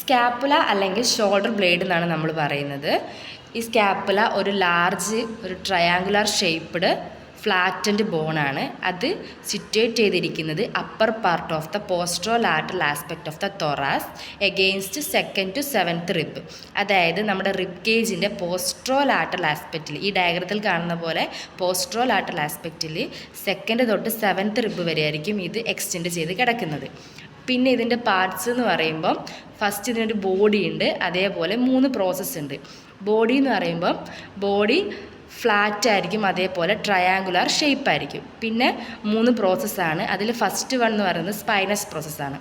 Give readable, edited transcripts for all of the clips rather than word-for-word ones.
Scapula അല്ലെങ്കിൽ shoulder blade എന്നാണ് നമ്മൾ പറയുന്നത്. ഈ സ്കാപ്പുല ഒരു ലാർജ് ഒരു ട്രയാങ്കുലർ ഷേപ്പ്ഡ് ഫ്ലാറ്റൻഡ് ബോണാണ്. അത് സിറ്റുവേറ്റ് ചെയ്തിരിക്കുന്നത് upper part of the posterolateral aspect of the thorax against 2nd to 7th rib. അതായത് നമ്മുടെ റിബ് കേജിൻ്റെ പോസ്ട്രോ ലാറ്ററൽ ആസ്പെക്റ്റിൽ, ഈ ഡയഗ്രത്തിൽ കാണുന്ന പോലെ പോസ്ട്രോ ലാറ്ററൽ ആസ്പെക്റ്റിൽ 2nd തൊട്ട് 7th റിബ് വരെ ആയിരിക്കും ഇത് എക്സ്റ്റെൻഡ് ചെയ്ത് കിടക്കുന്നത്. പിന്നെ ഇതിൻ്റെ പാർട്സ് എന്ന് പറയുമ്പം ഫസ്റ്റ് ഇതിനൊരു ബോഡി ഉണ്ട്, അതേപോലെ 3 പ്രോസസ്സ് ഉണ്ട്. ബോഡി എന്ന് പറയുമ്പം ബോഡി ഫ്ലാറ്റ് ആയിരിക്കും, അതേപോലെ ട്രയാങ്കുലർ ഷേപ്പ് ആയിരിക്കും. പിന്നെ 3 പ്രോസസ്സാണ്. അതിൽ ഫസ്റ്റ് വൺ എന്ന് പറയുന്നത് സ്പൈനസ് പ്രോസസ്സാണ്.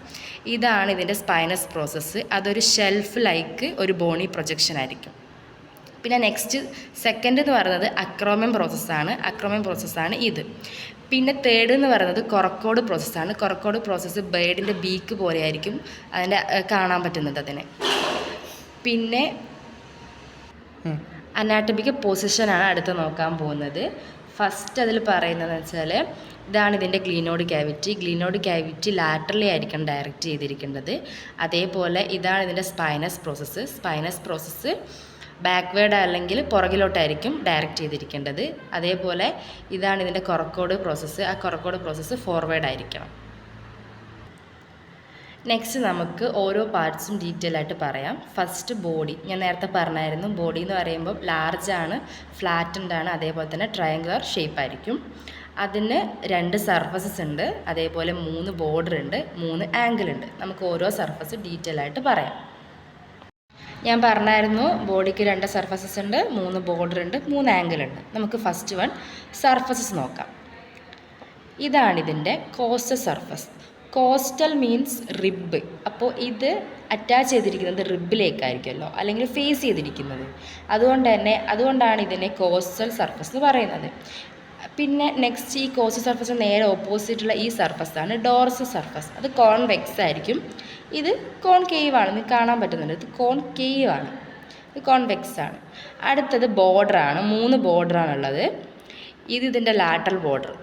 ഇതാണ് ഇതിൻ്റെ സ്പൈനസ് പ്രോസസ്സ്. അതൊരു ഷെൽഫ് ലൈക്ക് ഒരു ബോണി പ്രൊജക്ഷൻ ആയിരിക്കും. പിന്നെ നെക്സ്റ്റ് സെക്കൻഡ് എന്ന് പറയുന്നത് അക്രോമിയം പ്രോസസ്സാണ് ഇത്. പിന്നെ തേർഡ് എന്ന് പറയുന്നത് കൊറക്കോഡ് പ്രോസസ്സാണ്. കൊറക്കോഡ് പ്രോസസ്സ് ബേർഡിൻ്റെ ബീക്ക് പോലെ ആയിരിക്കും അതിൻ്റെ കാണാൻ പറ്റുന്നത് അതിനെ. പിന്നെ അനാറ്റമിക് പൊസിഷനാണ് അടുത്ത് നോക്കാൻ പോകുന്നത്. ഫസ്റ്റ് അതിൽ പറയുന്നതെന്ന് വെച്ചാൽ ഇതാണ് ഇതിൻ്റെ ഗ്ലീനോഡ് ക്യാവിറ്റി ലാറ്ററലി ആയിരിക്കും ഡയറക്റ്റ് ചെയ്തിരിക്കേണ്ടത്. അതേപോലെ ഇതാണ് ഇതിൻ്റെ സ്പൈനസ് പ്രോസസ്സ് ബാക്ക്വേർഡ് അല്ലെങ്കിൽ പുറകിലോട്ടായിരിക്കും ഡയറക്റ്റ് ചെയ്തിരിക്കേണ്ടത്. അതേപോലെ ഇതാണ് ഇതിൻ്റെ കൊറക്കോഡ് പ്രോസസ്സ്. ആ കൊറക്കോഡ് പ്രോസസ്സ് ഫോർവേഡ് ആയിരിക്കണം. നെക്സ്റ്റ് നമുക്ക് ഓരോ പാർട്സും ഡീറ്റെയിൽ ആയിട്ട് പറയാം. First body. ഞാൻ നേരത്തെ പറഞ്ഞായിരുന്നു, ബോഡി എന്ന് പറയുമ്പോൾ ലാർജാണ്, ഫ്ലാറ്റൻഡ് ആണ്, അതേപോലെ തന്നെ ട്രയാങ്കുലർ ഷേപ്പ് ആയിരിക്കും. അതിന് 2 സർഫസസ് ഉണ്ട്, അതേപോലെ 3 ബോർഡർ ഉണ്ട്, 3 ആംഗിൾ ഉണ്ട്. നമുക്ക് ഓരോ സർഫസ് ഡീറ്റെയിൽ ആയിട്ട് പറയാം. ഞാൻ പറഞ്ഞായിരുന്നു ബോഡിക്ക് 2 സർഫസസ് ഉണ്ട്, 3 ബോർഡർ ഉണ്ട്, 3 ആംഗിൾ ഉണ്ട്. നമുക്ക് ഫസ്റ്റ് വൺ സർഫസസ് നോക്കാം. ഇതാണിതിൻ്റെ costal surface. Costal means rib. അപ്പോൾ ഇത് അറ്റാച്ച് ചെയ്തിരിക്കുന്നത് റിബിലേക്കായിരിക്കുമല്ലോ, അല്ലെങ്കിൽ ഫേസ് ചെയ്തിരിക്കുന്നത്. അതുകൊണ്ടാണ് ഇതിനെ കോസ്റ്റൽ സർഫസ് എന്ന് പറയുന്നത്. പിന്നെ നെക്സ്റ്റ് ഈ കോസ്റ്റൽ സർഫസ് നേരെ ഓപ്പോസിറ്റുള്ള ഈ സർഫസാണ് ഡോർസൽ സർഫസ്. അത് കോൺവെക്സ് ആയിരിക്കും. ഇത് കോൺകേവ് ആണ്, നിങ്ങൾക്ക് കാണാൻ പറ്റുന്നുണ്ട്. ഇത് കോൺകേവ് ആണ്, ഇത് കോൺവെക്സ് ആണ്. അടുത്തത് ബോർഡറാണ്. 3 ബോർഡറാണുള്ളത്. ഇതിൻ്റെ ലാറ്ററൽ ബോർഡർ.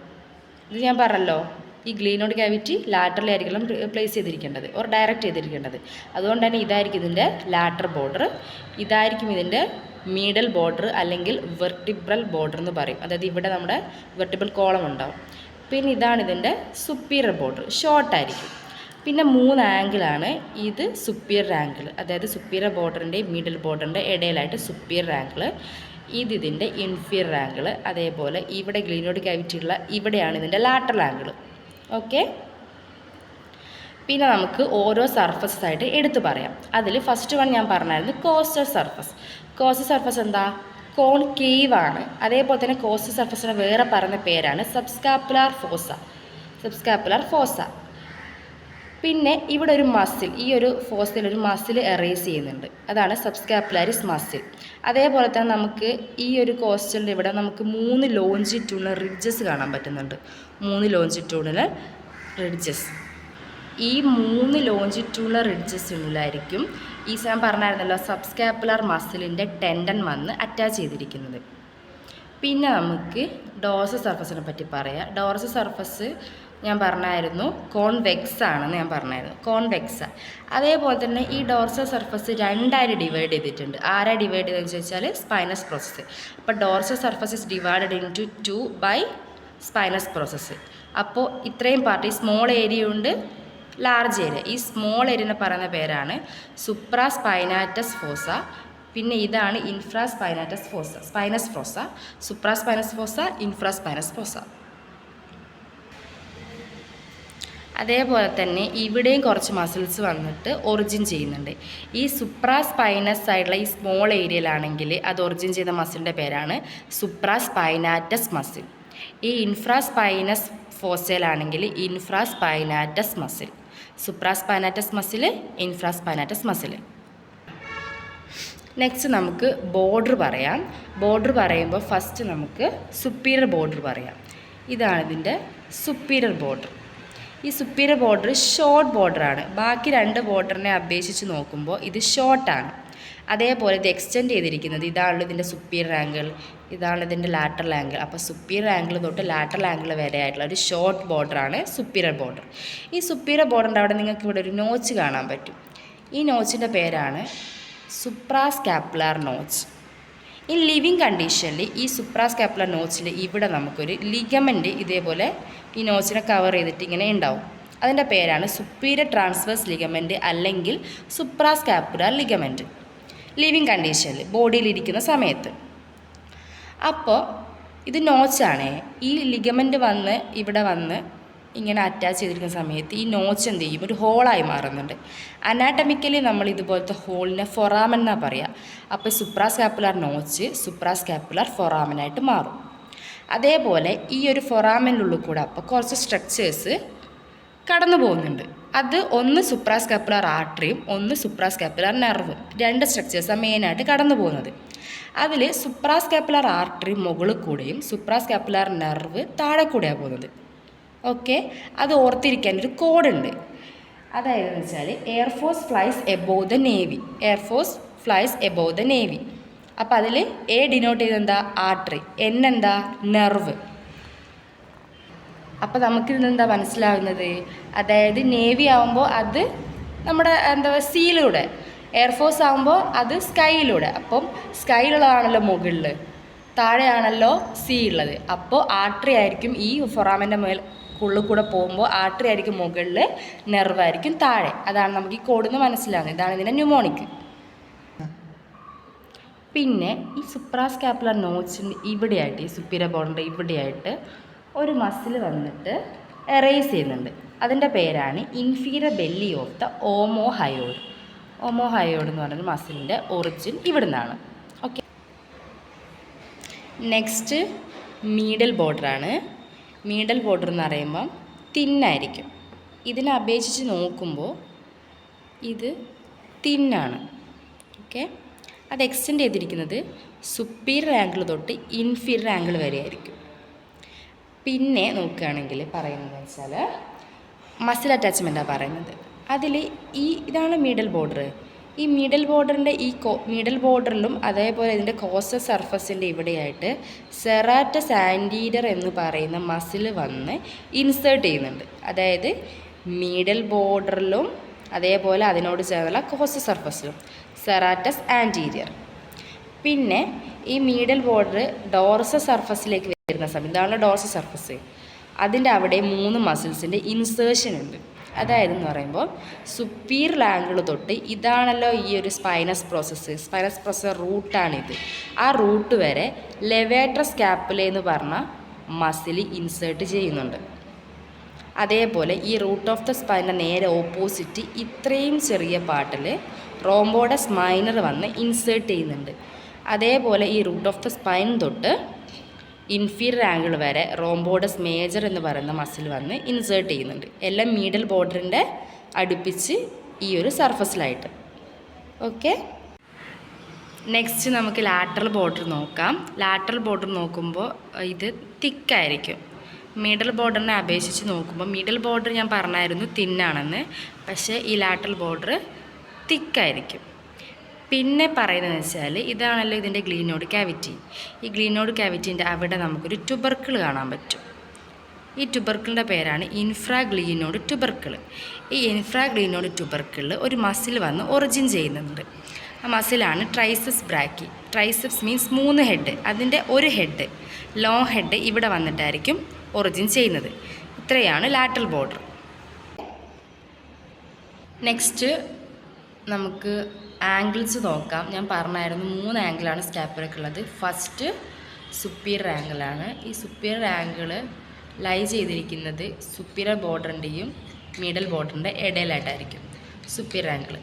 ഇത് ഞാൻ പറഞ്ഞല്ലോ, ഈ ഗ്ലീനോഡ് ക്യാവിറ്റി ലാറ്ററലി ആയിരിക്കണം പ്ലേസ് ചെയ്തിരിക്കേണ്ടത് ഓർ ഡയറക്റ്റ് ചെയ്തിരിക്കേണ്ടത്. അതുകൊണ്ട് തന്നെ ഇതായിരിക്കും ഇതിൻ്റെ ലാറ്ററൽ ബോർഡർ. ഇതായിരിക്കും ഇതിൻ്റെ മീഡൽ ബോർഡർ അല്ലെങ്കിൽ വെർട്ടിബ്രൽ ബോർഡർ എന്ന് പറയും. അതായത് ഇവിടെ നമ്മുടെ വെർട്ടിബ്രൽ കോളം ഉണ്ടാവും. പിന്നെ ഇതാണ് ഇതിൻ്റെ സുപ്പീരിയർ ബോർഡർ, ഷോർട്ടായിരിക്കും. പിന്നെ 3 ആംഗിളാണ്. ഇത് സുപ്പീരിയർ ആംഗിൾ, അതായത് സുപ്പീരിയർ ബോർഡറിൻ്റെയും മിഡിൽ ബോർഡറിൻ്റെ ഇടയിലായിട്ട് സുപ്പീരിയർ ആംഗിൾ. ഇതിൻ്റെ ഇൻഫീരിയർ ആംഗിൾ. അതേപോലെ ഇവിടെ ഗ്ലീനോഡ് ക്യാവിറ്റി ഉള്ള ഇവിടെയാണ് ഇതിൻ്റെ ലാറ്ററൽ ആംഗിൾ. ഓക്കെ. പിന്നെ നമുക്ക് ഓരോ സർഫസസ് ആയിട്ട് എടുത്തു പറയാം. അതിൽ ഫസ്റ്റ് വൺ ഞാൻ പറഞ്ഞായിരുന്നു കോസ്റ്റൽ സർഫസ് എന്താ? കോൺകേവ് ആണ്. അതേപോലെ തന്നെ കോസ്റ്റൽ സർഫസിന് വേറെ പറഞ്ഞ പേരാണ് സബ്സ്കാപ്പുലാർ ഫോസ. പിന്നെ ഇവിടെ ഒരു മസിൽ, ഈ ഒരു ഫോസയിൽ ഒരു മസിൽ എറേസ് ചെയ്യുന്നുണ്ട്, അതാണ് സബ്സ്കാപ്പുലാരിസ് മസിൽ. അതേപോലെ തന്നെ നമുക്ക് ഈ ഒരു കോസ്റ്റലിൻ്റെ ഇവിടെ നമുക്ക് 3 ലോഞ്ചിറ്റ്യൂണൽ റിഡ്ജസ് കാണാൻ പറ്റുന്നുണ്ട്. 3 ലോഞ്ചിറ്റ്യൂണൽ റിഡ്ജസ്. ഈ 3 ലോഞ്ചിറ്റ്യൂണൽ റിഡ്ജസിലായിരിക്കും ഈ ഞാൻ പറഞ്ഞായിരുന്നല്ലോ സബ്സ്കാപ്പുലാർ മസിലിൻ്റെ ടെൻഡൻ വന്ന് അറ്റാച്ച് ചെയ്തിരിക്കുന്നത്. പിന്നെ നമുക്ക് ഡോർസൽ സർഫസിനെ പറ്റി പറയാം. ഡോർസൽ സർഫസ് ഞാൻ പറഞ്ഞായിരുന്നു കോൺവെക്സ് ആണെന്ന് ഞാൻ പറഞ്ഞായിരുന്നു, കോൺവെക്സ്. അതേപോലെ തന്നെ ഈ ഡോർസൽ സർഫസ് 2ആയിട്ട് ഡിവൈഡ് ചെയ്തിട്ടുണ്ട്. ആരാ ഡിവൈഡ് ചെയ്തതെന്ന് ചോദിച്ചാൽ സ്പൈനസ് പ്രോസസ്സ്. അപ്പോൾ dorsal surface is divided into 2 by spinous process. അപ്പോൾ ഇത്രയും പാർട്ട്, ഈ സ്മോൾ ഏരിയ ഉണ്ട്, ലാർജ് ഏരിയ. ഈ സ്മോൾ ഏരിയനെ പറയുന്ന പേരാണ് സുപ്രാസ്പൈനാറ്റസ് ഫോസ. പിന്നെ ഇതാണ് spinous fossa. Supraspinous fossa, infraspinous fossa. അതേപോലെ തന്നെ ഇവിടെയും കുറച്ച് മസിൽസ് വന്നിട്ട് ഒറിജിൻ ചെയ്യുന്നുണ്ട്. ഈ സുപ്രാസ്പൈനസ് ആയിട്ടുള്ള ഈ സ്മോൾ ഏരിയയിലാണെങ്കിൽ അത് ഒറിജിൻ ചെയ്ത മസിലിൻ്റെ പേരാണ് സുപ്രാസ്പൈനാറ്റസ് മസിൽ. ഈ ഇൻഫ്രാസ്പൈനസ് ഫോസയിലാണെങ്കിൽ infraspinatus muscle. Supraspinatus muscle, infraspinatus muscle. Next നമുക്ക് ബോർഡർ പറയാം. ബോർഡർ പറയുമ്പോൾ ഫസ്റ്റ് നമുക്ക് സുപ്പീരിയർ ബോർഡർ പറയാം. ഇതാണ് ഇതിൻ്റെ സുപ്പീരിയർ ബോർഡർ. ഈ സുപ്പീരിയർ ബോർഡർ ഷോർട്ട് ബോർഡറാണ്. ബാക്കി 2 ബോർഡറിനെ അപേക്ഷിച്ച് നോക്കുമ്പോൾ ഇത് ഷോർട്ടാണ്. അതേപോലെ ഇത് എക്സ്റ്റെൻഡ് ചെയ്തിരിക്കുന്നത് ഇതാണല്ലോ ഇതിൻ്റെ സുപ്പീരിയർ ആംഗിൾ, ഇതാണ് ഇതിൻ്റെ ലാറ്ററൽ ആംഗിൾ. അപ്പോൾ സുപ്പീരിയർ ആംഗിൾ തൊട്ട് ലാറ്ററൽ ആംഗിൾ വരെ ആയിട്ടുള്ള ഒരു ഷോർട്ട് ബോർഡറാണ് സുപ്പീരിയർ ബോർഡർ. ഈ സുപ്പീരിയർ ബോർഡറിൻ്റെ അവിടെ നിങ്ങൾക്ക് ഇവിടെ ഒരു നോച്ച് കാണാൻ പറ്റും. ഈ നോച്ചിൻ്റെ പേരാണ് സുപ്രാസ്കാപ്പുലാർ നോച്ച്. ഈ ലിവിങ് കണ്ടീഷനിൽ ഈ സുപ്രാസ്കാപ്പുലാർ നോച്ചിൽ ഇവിടെ നമുക്കൊരു ലിഗമെൻറ്റ് ഇതേപോലെ ഈ നോച്ചിനെ കവർ ചെയ്തിട്ട് ഇങ്ങനെ ഉണ്ടാവും. അതിൻ്റെ പേരാണ് സുപ്പീരിയർ ട്രാൻസ്വേഴ്സ് ലിഗമെൻറ്റ് അല്ലെങ്കിൽ സുപ്രാസ്കാപ്പുലാർ ലിഗമെൻറ്റ്. ലിവിങ് കണ്ടീഷനിൽ ബോഡിയിലിരിക്കുന്ന സമയത്ത്. അപ്പോൾ ഇത് നോച്ചാണ്. ഈ ലിഗമെൻറ്റ് വന്ന് ഇവിടെ വന്ന് ഇങ്ങനെ അറ്റാച്ച് ചെയ്തിരിക്കുന്ന സമയത്ത് ഈ നോച്ച് എന്ത് ചെയ്യും, ഒരു ഹോളായി മാറുന്നുണ്ട്. അനാറ്റമിക്കലി നമ്മൾ ഇതുപോലത്തെ ഹോളിനെ ഫൊറാമൻ എന്നാണ് പറയുക. അപ്പോൾ സുപ്രാസ്കാപ്പുലാർ നോച്ച് സുപ്രാസ്കാപ്പുലാർ ഫൊറാമനായിട്ട് മാറും. അതേപോലെ ഈ ഒരു ഫൊറാമനുള്ളിൽ കൂടെ അപ്പോൾ കുറച്ച് സ്ട്രക്ചേഴ്സ് കടന്നു പോകുന്നുണ്ട്. അത് ഒന്ന് സുപ്രാസ്കാപ്പുലാർ ആർട്ടറിയും ഒന്ന് സുപ്രാസ്കാപ്പുലാർ നെർവും, രണ്ട് സ്ട്രക്ചേഴ്സാണ് മെയിനായിട്ട് കടന്നു പോകുന്നത്. അതിൽ സുപ്രാസ്കാപ്പുലാർ ആർട്ടറി മുകളിൽ കൂടെയും സുപ്രാസ്കാപ്പുലാർ നെർവ് താഴെ കൂടെയാണ് പോകുന്നത്. ഓക്കെ, അത് ഓർത്തിരിക്കാനൊരു കോഡുണ്ട്. അതായത് വെച്ചാൽ air force flies above the navy, air force flies above the navy. അപ്പോൾ അതിൽ എ ഡിനോട്ട് ചെയ്തെന്താ, ആർട്ടറി, എൻ എന്താ, നെർവ്. അപ്പോൾ നമുക്കിതെന്താ മനസ്സിലാവുന്നത്, അതായത് നേവി ആകുമ്പോൾ അത് നമ്മുടെ എന്താ സീയിലൂടെ, എയർഫോഴ്സ് ആകുമ്പോൾ അത് സ്കൈയിലൂടെ. അപ്പം സ്കൈയിലുള്ളതാണല്ലോ മുകളിൽ, താഴെയാണല്ലോ സീ ഉള്ളത്. അപ്പോൾ ആർട്ടറി ആയിരിക്കും ഈ ഫൊറാമൻ്റെ ഉള്ളിൽ കൂടെ പോകുമ്പോൾ ആർട്ടറി ആയിരിക്കും മുകളിൽ, നെർവായിരിക്കും താഴെ. അതാണ് നമുക്ക് ഈ കോഡിൽ നിന്ന് മനസ്സിലാവുന്നത്. ഇതാണ് ഇതിൻ്റെ ന്യൂമോണിക്. പിന്നെ ഈ സുപ്രാസ്കാപ്പുലാർ നോച്ചിന് ഇവിടെയായിട്ട്, ഈ സുപ്പീരിയർ ബോണിൻ്റെ ഇവിടെയായിട്ട് ഒരു മസിൽ വന്നിട്ട് എറേസ് ചെയ്യുന്നുണ്ട്. അതിൻ്റെ പേരാണ് inferior belly of the omohyoid. Omohyoid എന്ന് പറയുന്ന മസിലിൻ്റെ ഒറിജിൻ ഇവിടുന്നാണ്. ഓക്കെ, നെക്സ്റ്റ് മീഡൽ ബോർഡറാണ്. മീഡൽ ബോർഡർ എന്ന് പറയുമ്പം തിന്നായിരിക്കും. ഇതിനെ അപേക്ഷിച്ച് നോക്കുമ്പോൾ ഇത് തിന്നാണ്. ഓക്കെ, അത് എക്സ്റ്റെൻഡ് ചെയ്തിരിക്കുന്നത് സുപ്പീരിയർ ആംഗിൾ തൊട്ട് ഇൻഫീരിയർ ആംഗിൾ വരെ ആയിരിക്കും. പിന്നെ നോക്കുകയാണെങ്കിൽ പറയുന്നത് വെച്ചാൽ മസിൽ അറ്റാച്ച്മെൻറ്റാണ് പറയുന്നത്. അതിൽ ഇതാണ് മീഡൽ ബോർഡർ. ഈ മീഡൽ ബോർഡറിൻ്റെ മീഡൽ ബോർഡറിലും അതേപോലെ ഇതിൻ്റെ കോസ്റ്റൽ സർഫസിൻ്റെ ഇവിടെയായിട്ട് സെറാറ്റസ് ആൻറ്റീരിയർ എന്ന് പറയുന്ന മസിൽ വന്ന് ഇൻസേർട്ട് ചെയ്യുന്നുണ്ട്. അതായത് മീഡൽ ബോർഡറിലും അതേപോലെ അതിനോട് ചേർന്നുള്ള കോസ്റ്റൽ സർഫസിലും സെറാറ്റസ് ആൻറ്റീരിയർ. പിന്നെ ഈ മീഡൽ ബോർഡർ ഡോർസൽ സർഫസിലേക്ക് വരുന്ന സമയം, ഇതാണല്ലോ ഡോർസൽ സർഫസ്, അതിൻ്റെ അവിടെ 3 മസിൽസിൻ്റെ ഇൻസേർഷൻ ഉണ്ട്. അതായത് എന്ന് പറയുമ്പോൾ സുപ്പീരിയർ ആംഗിൾ തൊട്ട് ഇതാണല്ലോ ഈ ഒരു സ്പൈനസ് പ്രോസസ്സ് റൂട്ടാണിത്. ആ റൂട്ട് വരെ ലെവേറ്റർ സ്കാപ്പുല എന്ന് പറഞ്ഞ മസിൽ ഇൻസേർട്ട് ചെയ്യുന്നുണ്ട്. അതേപോലെ ഈ റൂട്ട് ഓഫ് ദ സ്പൈനിൻ്റെ നേരെ ഓപ്പോസിറ്റ് ഇത്രയും ചെറിയ പാർട്ടിൽ റോംബോഡസ് മൈനർ വന്ന് ഇൻസേർട്ട് ചെയ്യുന്നുണ്ട്. അതേപോലെ ഈ റൂട്ട് ഓഫ് ദ സ്പൈൻ തൊട്ട് ഇൻഫീരിയർ ആംഗിൾ വരെ റോംബോഡസ് മേജർ എന്ന് പറയുന്ന മസിൽ വന്ന് ഇൻസേർട്ട് ചെയ്യുന്നുണ്ട്. എല്ലാം മീഡൽ ബോർഡറിൻ്റെ അടുപ്പിച്ച് ഈ ഒരു സർഫസിലായിട്ട്. ഓക്കെ, നെക്സ്റ്റ് നമുക്ക് ലാറ്ററൽ ബോർഡർ നോക്കാം. ലാറ്ററൽ ബോർഡർ നോക്കുമ്പോൾ ഇത് തിക്കായിരിക്കും. മിഡിൽ ബോർഡറിനെ അപേക്ഷിച്ച് നോക്കുമ്പോൾ മിഡിൽ ബോർഡർ ഞാൻ പറഞ്ഞായിരുന്നു തിന്നാണെന്ന്, പക്ഷേ ഈ ലാറ്ററൽ ബോർഡർ തിക്കായിരിക്കും. പിന്നെ പറയുന്നതെന്ന് വെച്ചാൽ ഇതാണല്ലോ ഇതിൻ്റെ ഗ്ലീനോഡ് ക്യാവിറ്റി. ഈ ഗ്ലീനോഡ് ക്യാവിറ്റീൻ്റെ അവിടെ നമുക്കൊരു ട്യൂബർക്കിൾ കാണാൻ പറ്റും. ഈ ട്യൂബർക്കിളിൻ്റെ പേരാണ് ഇൻഫ്രാഗ്ലീനോഡ് ട്യൂബർക്കിൾ. ഈ ഇൻഫ്രാഗ്ലീനോഡ് ട്യൂബർക്കിളിൽ ഒരു മസിൽ വന്ന് ഒറിജിൻ ചെയ്യുന്നുണ്ട്. ആ മസിലാണ് ട്രൈസെപ്സ് ബ്രാക്കി. ട്രൈസെപ്സ് മീൻസ് 3 ഹെഡ്, അതിൻ്റെ ഒരു ഹെഡ് ലോങ് ഹെഡ് ഇവിടെ വന്നിട്ടായിരിക്കും ഒറിജിൻ ചെയ്യുന്നത്. ഇത്രയാണ് ലാറ്ററൽ ബോർഡർ. നെക്സ്റ്റ് നമുക്ക് ആംഗിൾസ് നോക്കാം. ഞാൻ പറഞ്ഞായിരുന്നു 3 ആംഗിളാണ് സ്കാപ്പുലയ്ക്കുള്ളത്. First superior ആംഗിളാണ്. ഈ സുപ്പീരിയർ ആംഗിൾ ലൈ ചെയ്തിരിക്കുന്നത് സുപ്പീരിയർ ബോർഡറിൻ്റെയും മിഡിൽ ബോർഡറിൻ്റെ ഇടയിലായിട്ടായിരിക്കും സുപ്പീരിയർ ആംഗിൾ.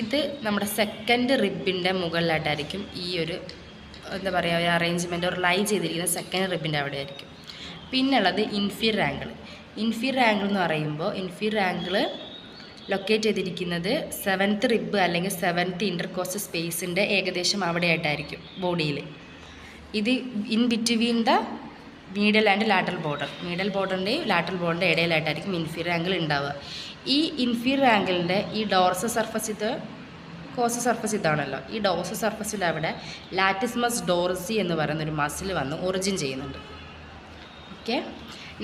ഇത് നമ്മുടെ സെക്കൻഡ് റിബിൻ്റെ മുകളിലായിട്ടായിരിക്കും ഈ ഒരു എന്താ പറയുക ഒരു അറേഞ്ച്മെൻറ്റ് ഒരു ലൈ ചെയ്തിരിക്കുന്ന സെക്കൻഡ് റിബിൻ്റെ അവിടെ ആയിരിക്കും. പിന്നുള്ളത് ഇൻഫീരിയർ ആംഗിൾ. ഇൻഫീരിയർ ആംഗിൾ എന്ന് പറയുമ്പോൾ ഇൻഫീരിയർ ആംഗിൾ ലൊക്കേറ്റ് ചെയ്തിരിക്കുന്നത് 7th റിബ് അല്ലെങ്കിൽ 7th ഇൻ്റർകോസ്റ്റൽ സ്പേസിൻ്റെ ഏകദേശം അവിടെയായിട്ടായിരിക്കും ബോഡിയിൽ. ഇത് in between the medial and lateral border. Medial ബോർഡറിൻ്റെയും ലാറ്ററൽ ബോർഡറിൻ്റെ ഇടയിലായിട്ടായിരിക്കും ഇൻഫീരിയർ ആംഗിൾ ഉണ്ടാവുക. ഈ ഇൻഫീരിയർ ആംഗിളിൻ്റെ ഈ ഡോർസൽ സർഫസ് ഇത് കോസ്റ്റൽ സർഫസ് ഇതാണല്ലോ. ഈ ഡോർസൽ സർഫസിൽ അവിടെ ലാറ്റിസ്മസ് ഡോർസി എന്ന് പറയുന്നൊരു മസിൽ വന്ന് ഒറിജിൻ ചെയ്യുന്നുണ്ട്. ഓക്കെ,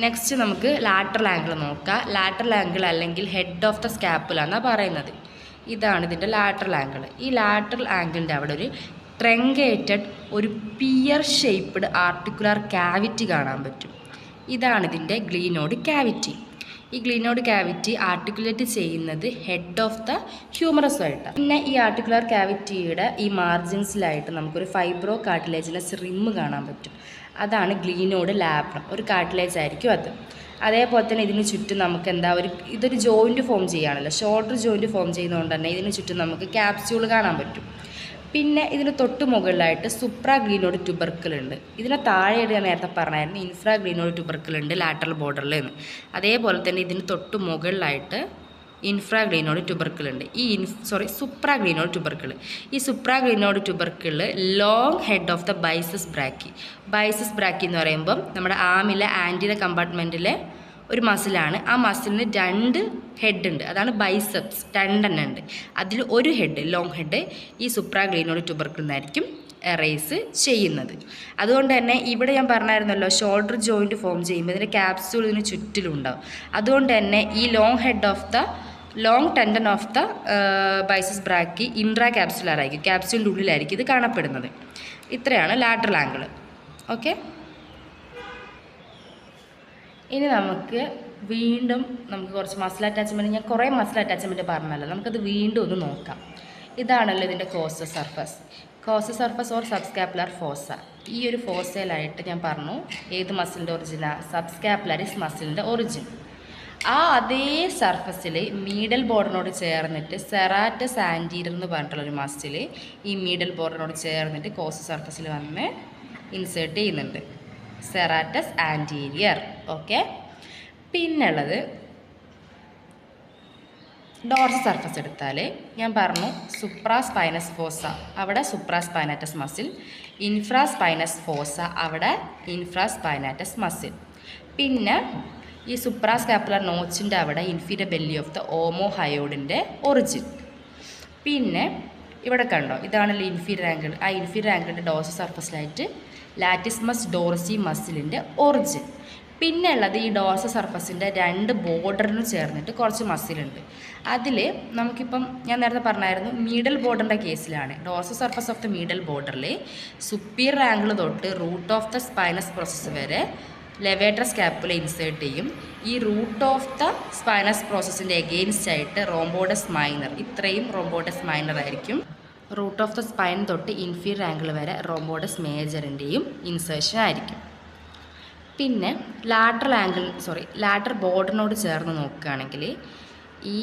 നെക്സ്റ്റ് നമുക്ക് ലാറ്ററൽ ആംഗിൾ നോക്കാം. ലാറ്ററൽ ആംഗിൾ അല്ലെങ്കിൽ ഹെഡ് ഓഫ് ദ സ്കാപ്പുല എന്നാണ് പറയുന്നത്. ഇതാണ് ഇതിൻ്റെ ലാറ്ററൽ ആംഗിൾ. ഈ ലാറ്ററൽ ആംഗിളിൻ്റെ അവിടെ ഒരു ട്രങ്കേറ്റഡ് ഒരു പിയർ ഷേപ്പ്ഡ് ആർട്ടിക്കുലർ ക്യാവിറ്റി കാണാൻ പറ്റും. ഇതാണ് ഇതിൻ്റെ ഗ്ലീനോഡ് ക്യാവിറ്റി. ഈ ഗ്ലീനോഡ് ക്യാവിറ്റി ആർട്ടിക്കുലേറ്റ് ചെയ്യുന്നത് ഹെഡ് ഓഫ് ദ ഹ്യൂമറസുമായിട്ടാണ്. പിന്നെ ഈ ആർട്ടിക്കുലർ ക്യാവിറ്റിയുടെ ഈ മാർജിൻസിലായിട്ട് നമുക്കൊരു ഫൈബ്രോ കാർട്ടിലേജിനസ് റിമ്മ് കാണാൻ പറ്റും. അതാണ് ഗ്ലീനോഡ് ലാബ്രം. ഒരു കാർട്ടിലേജ് ആയിരിക്കും അത്. അതേപോലെ തന്നെ ഇതിന് ചുറ്റും നമുക്ക് ഇതൊരു ജോയിൻറ്റ് ഫോം ചെയ്യുകയാണല്ലോ, ഷോൾഡർ ജോയിൻറ്റ് ഫോം ചെയ്യുന്നതുകൊണ്ട് തന്നെ ഇതിന് ചുറ്റും നമുക്ക് ക്യാപ്സ്യൂൾ കാണാൻ പറ്റും. പിന്നെ ഇതിന് തൊട്ട് മുകളിലായിട്ട് സുപ്രാ ഗ്ലീനോഡ് ട്യൂബർക്കിൾ ഉണ്ട്. ഇതിനെ താഴെയായിട്ട് ഞാൻ നേരത്തെ പറഞ്ഞായിരുന്നു ഇൻഫ്രാ ഗ്ലീനോഡ് ട്യൂബർക്കിൾ ഉണ്ട് ലാറ്ററൽ ബോർഡറിൽ നിന്ന്. അതേപോലെ തന്നെ ഇതിന് തൊട്ട് മുകളിലായിട്ട് ഇൻഫ്രാ ഗ്ലീനോഡ് ട്യൂബർക്കിൾ ഉണ്ട്. Supraglenoid tubercle. ഈ supraglenoid tubercle long head of the biceps brachii. Biceps brachii എന്ന് പറയുമ്പം നമ്മുടെ ആമിലെ ആൻറ്റീരിയർ കമ്പാർട്ട്മെൻറ്റിലെ ഒരു മസിലാണ്. ആ മസിലിന് 2 ഹെഡ് ഉണ്ട്, അതാണ് ബൈസെപ്സ്. 2 ഉണ്ട്. അതിൽ ഒരു ഹെഡ്, ലോങ് ഹെഡ്, ഈ സുപ്രാ ഗ്ലീനോഡ് ട്യൂബർക്കിൾ നിന്നായിരിക്കും എറേസ് ചെയ്യുന്നത്. അതുകൊണ്ട് തന്നെ ഇവിടെ ഞാൻ പറഞ്ഞായിരുന്നല്ലോ ഷോൾഡർ ജോയിൻറ്റ് ഫോം ചെയ്യുമ്പോൾ ഇതിൻ്റെ ക്യാപ്സ്യൂൾ ഇതിന് ചുറ്റിലും ഉണ്ടാവും. അതുകൊണ്ട് തന്നെ ഈ long tendon of the biceps brachii ഇൻട്രാ ക്യാപ്സ്യുലാറായിരിക്കും, ക്യാപ്സ്യൂളിൻ്റെ ഉള്ളിലായിരിക്കും ഇത് കാണപ്പെടുന്നത്. ഇത്രയാണ് ലാറ്ററൽ ആംഗിൾ. ഓക്കെ, ഇനി നമുക്ക് കുറച്ച് മസിൽ അറ്റാച്ച്മെൻറ്റ്, ഞാൻ കുറേ മസിൽ അറ്റാച്ച്മെൻറ്റ് പറഞ്ഞല്ലോ, നമുക്കത് വീണ്ടും ഒന്ന് നോക്കാം. ഇതാണല്ലോ ഇതിൻ്റെ കോസ്റ്റൽ സർഫസ് ഓർ സബ്സ്കാപ്പുലർ ഫോസ. ഈ ഒരു ഫോസയിലായിട്ട് ഞാൻ പറഞ്ഞു ഏത് മസിലിൻ്റെ ഒറിജിനാണ്, സബ്സ്കാപ്പുലറിസ് മസിലിൻ്റെ ഒറിജിൻ. ആ അതേ സർഫസിൽ മീഡൽ ബോർഡറിനോട് ചേർന്നിട്ട് സെറാറ്റസ് ആൻറ്റീരിയർ എന്ന് പറഞ്ഞിട്ടുള്ളൊരു മസിൽ ഈ മീഡൽ ബോർഡറിനോട് ചേർന്നിട്ട് കോസ്റ്റൽ സർഫസിൽ വന്ന് ഇൻസേർട്ട് ചെയ്യുന്നുണ്ട്, സെറാറ്റസ് ആൻറ്റീരിയർ. ഓക്കെ, പിന്നുള്ളത് ഡോർസൽ സർഫസ് എടുത്താൽ ഞാൻ പറഞ്ഞു സുപ്രാ സ്പൈനസ് ഫോസ, അവിടെ supraspinatus muscle. Infraspinous fossa, അവിടെ ഇൻഫ്രാ സ്പൈനാറ്റസ് മസിൽ. പിന്നെ ഈ സുപ്രാ സ്കാപ്പുലർ നോച്ചിൻ്റെ അവിടെ ഇൻഫീരിയർ ബെല്ലി ഓഫ് ദ ഓമോഹയോഡിൻ്റെ ഒറിജിൻ. പിന്നെ ഇവിടെ കണ്ടോ, ഇതാണല്ലോ ഇൻഫീരിയർ ആംഗിൾ. ആ ഇൻഫീരിയർ ആംഗിളിൻ്റെ ഡോർസൽ സർഫസിലായിട്ട് ലാറ്റിസ്മസ് ഡോർസി മസിലിൻ്റെ ഒറിജിൻ. പിന്നെ ഉള്ളത് ഈ ഡോർസൽ സർഫസിൻ്റെ 2 ബോർഡറിനും ചേർന്നിട്ട് കുറച്ച് മസിലുണ്ട്. അതിൽ നമുക്കിപ്പം ഞാൻ നേരത്തെ പറഞ്ഞായിരുന്നു മീഡൽ ബോർഡറിൻ്റെ കേസിലാണ് dorsal surface of the medial ബോർഡറിൽ സുപ്പീരിയർ ആംഗിൾ തൊട്ട് root of the spinous process വരെ ലെവേറ്റർ സ്കാപ്പുല ഇൻസേർട്ട് ചെയ്യും. ഈ റൂട്ട് ഓഫ് ദ സ്പൈനസ് പ്രോസസ്സിൻ്റെ എഗെയിൻസ്റ്റ് ആയിട്ട് റോംബോഡസ് മൈനർ, ഇത്രയും റോംബോഡസ് മൈനർ ആയിരിക്കും. റൂട്ട് ഓഫ് ദ സ്പൈൻ തൊട്ട് ഇൻഫീരിയർ ആംഗിൾ വരെ റോംബോഡസ് മേജറിൻ്റെയും ഇൻസേർഷൻ ആയിരിക്കും. പിന്നെ ലാറ്ററൽ ബോർഡറിനോട് ചേർന്ന് നോക്കുകയാണെങ്കിൽ ഈ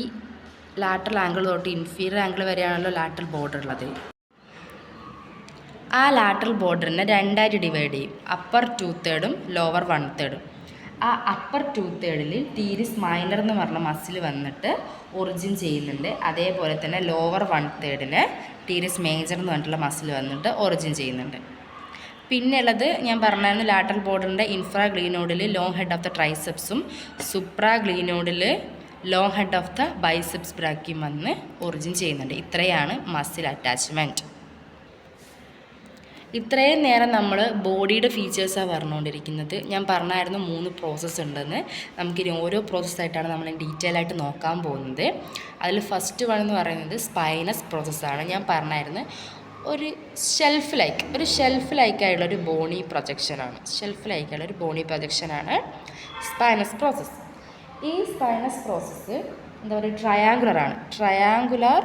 ലാറ്ററൽ ആംഗിൾ തൊട്ട് ഇൻഫീരിയർ ആംഗിൾ വരെയാണല്ലോ ലാറ്ററൽ ബോർഡർ ഉള്ളത്. ആ ലാറ്ററൽ ബോർഡറിനെ 2ആയിട്ട് ഡിവൈഡ് ചെയ്യും, അപ്പർ 2/3 ലോവർ 1/3. ആ അപ്പർ 2/3 ടീരിസ് മൈനർ എന്ന് പറഞ്ഞ മസിൽ വന്നിട്ട് ഒറിജിൻ ചെയ്യുന്നുണ്ട്. അതേപോലെ തന്നെ ലോവർ 1/3 ടീരിസ് മേജർ എന്ന് പറഞ്ഞിട്ടുള്ള മസിൽ വന്നിട്ട് ഒറിജിൻ ചെയ്യുന്നുണ്ട്. പിന്നെ ഉള്ളത് ഞാൻ പറഞ്ഞായിരുന്നു ലാറ്ററൽ ബോർഡറിൻ്റെ ഇൻഫ്രാ ഗ്ലീനോഡിൽ ലോങ് ഹെഡ് ഓഫ് ദ ട്രൈസെപ്സും സുപ്രാ ഗ്ലീനോഡിൽ long head of the biceps ബ്രാക്കിയും വന്ന് ഒറിജിൻ ചെയ്യുന്നുണ്ട്. ഇത്രയാണ് മസിൽ അറ്റാച്ച്മെൻറ്റ്. ഇത്രയും നേരം നമ്മൾ ബോഡിയുടെ ഫീച്ചേഴ്സാണ് പറഞ്ഞുകൊണ്ടിരിക്കുന്നത്. ഞാൻ പറഞ്ഞായിരുന്നു 3 പ്രോസസ്സ് ഉണ്ടെന്ന്. നമുക്കിനി ഓരോ പ്രോസസ്സായിട്ടാണ് നമ്മൾ ഡീറ്റെയിൽ ആയിട്ട് നോക്കാൻ പോകുന്നത്. അതിൽ ഫസ്റ്റ് വൺ എന്ന് പറയുന്നത് സ്പൈനസ് പ്രോസസ്സാണ്. ഞാൻ പറഞ്ഞായിരുന്നു ഒരു ഷെൽഫ് ലൈക്കായുള്ള ഒരു ബോണി പ്രൊജക്ഷനാണ്. Spinous process. ഈ സ്പൈനസ് പ്രോസസ്സ് എന്താ പറയുക, ട്രയാങ്കുലർ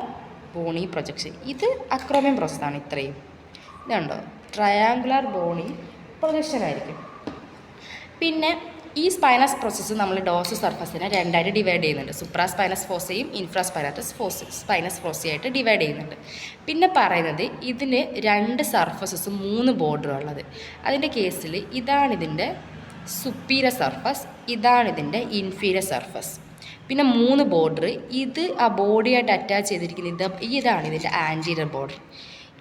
ബോണി പ്രൊജക്ഷൻ. ഇത് അക്രോമിയൻ പ്രോസസ്സാണ്. ഇത്രയും ഇതുണ്ടോ, ട്രയാങ്കുലർ ബോണി പ്രൊജക്ഷൻ ആയിരിക്കും. പിന്നെ ഈ സ്പൈനസ് പ്രോസസ്സ് നമ്മൾ ഡോർസൽ സർഫസിനെ 2ആയിട്ട് ഡിവൈഡ് ചെയ്യുന്നുണ്ട്. സുപ്രാ സ്പൈനസ് ഫോസയും ഇൻഫ്രാ സ്പൈനസ് ഫോസയായിട്ട് ഡിവൈഡ് ചെയ്യുന്നുണ്ട്. പിന്നെ പറയുന്നത് ഇതിന് 2 സർഫസസും 3 ബോർഡറും ഉള്ളത്. അതിൻ്റെ കേസിൽ ഇതാണിതിൻ്റെ സുപ്പീരിയർ സർഫസ്, ഇതാണിതിൻ്റെ ഇൻഫീരിയർ സർഫസ്. പിന്നെ 3 ബോർഡർ, ഇത് ആ ബോഡിയായിട്ട് അറ്റാച്ച് ചെയ്തിരിക്കുന്നത് ഇതാണ് ഇതിൻ്റെ ആൻറ്റീരിയർ ബോർഡർ,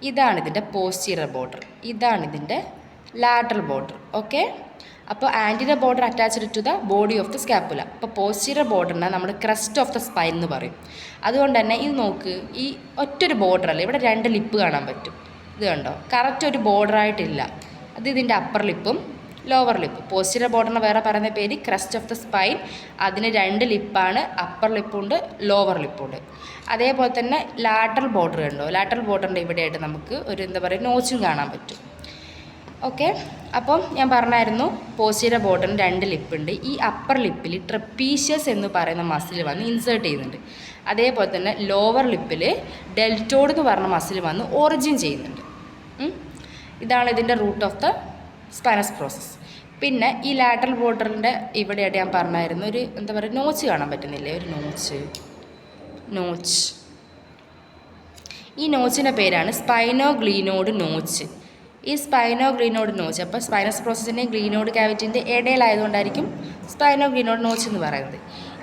ഇതാണ് ഇതിൻ്റെ പോസ്റ്റീരിയർ ബോർഡർ, ഇതാണ് ഇതിൻ്റെ ലാറ്ററൽ ബോർഡർ. ഓക്കെ, അപ്പോൾ anterior border attached to the body of the scapula. അപ്പോൾ പോസ്റ്റീരിയർ ബോർഡറിനെ നമ്മൾ ക്രസ്റ്റ് ഓഫ് ദ സ്പൈൻ എന്ന് പറയും. അതുകൊണ്ട് തന്നെ ഇത് നോക്ക്, ഈ ഒറ്റൊരു ബോർഡറല്ല, ഇവിടെ 2 ലിപ്പ് കാണാൻ പറ്റും. ഇത് കണ്ടോ, കറക്റ്റ് ഒരു ബോർഡറായിട്ടില്ല. അത് ഇതിൻ്റെ അപ്പർ ലിപ്പും ലോവർ ലിപ്പ്. പോസ്റ്റീരിയർ ബോർഡറിന് വേറെ പറയുന്ന പേര് ക്രസ്റ്റ് ഓഫ് ദ സ്പൈൻ. അതിന് 2 ലിപ്പാണ്, അപ്പർ ലിപ്പുണ്ട് ലോവർ ലിപ്പുണ്ട്. അതേപോലെ തന്നെ ലാറ്ററൽ ബോർഡർ കണ്ടോ, ലാറ്ററൽ ബോർഡറിൻ്റെ ഇവിടെയായിട്ട് നമുക്ക് ഒരു എന്താ പറയുക നോച്ചും കാണാൻ പറ്റും. ഓക്കെ, അപ്പം ഞാൻ പറഞ്ഞായിരുന്നു പോസ്റ്റീരിയർ ബോർഡറിന് 2 ലിപ്പുണ്ട്. ഈ അപ്പർ ലിപ്പിൽ ട്രപ്പീഷ്യസ് എന്ന് പറയുന്ന മസിൽ വന്ന് ഇൻസേർട്ട് ചെയ്യുന്നുണ്ട്. അതേപോലെ തന്നെ ലോവർ ലിപ്പിൽ ഡെൽറ്റോഡ് എന്ന് പറഞ്ഞ മസിൽ വന്ന് ഒറിജിൻ ചെയ്യുന്നുണ്ട്. ഇതാണ് ഇതിൻ്റെ root of the spinous process. പിന്നെ ഈ ലാറ്ററൽ ബോർഡറിൻ്റെ ഇവിടെയായിട്ട് ഞാൻ പറഞ്ഞായിരുന്നു ഒരു എന്താ പറയുക നോച്ച് കാണാൻ പറ്റുന്നില്ലേ, ഒരു നോച്ച്. ഈ നോച്ചിൻ്റെ പേരാണ് സ്പൈനോഗ്ലീനോഡ് നോച്ച്. ഈ സ്പൈനോഗ്ലീനോഡ് നോച്ച്, അപ്പോൾ സ്പൈനസ് പ്രോസസ്സിൻ്റെയും ഗ്ലീനോഡ് ക്യാവിറ്റിൻ്റെ ഇടയിലായതുകൊണ്ടായിരിക്കും സ്പൈനോഗ്ലീനോഡ് നോച്ച് എന്ന് പറയുന്നത്.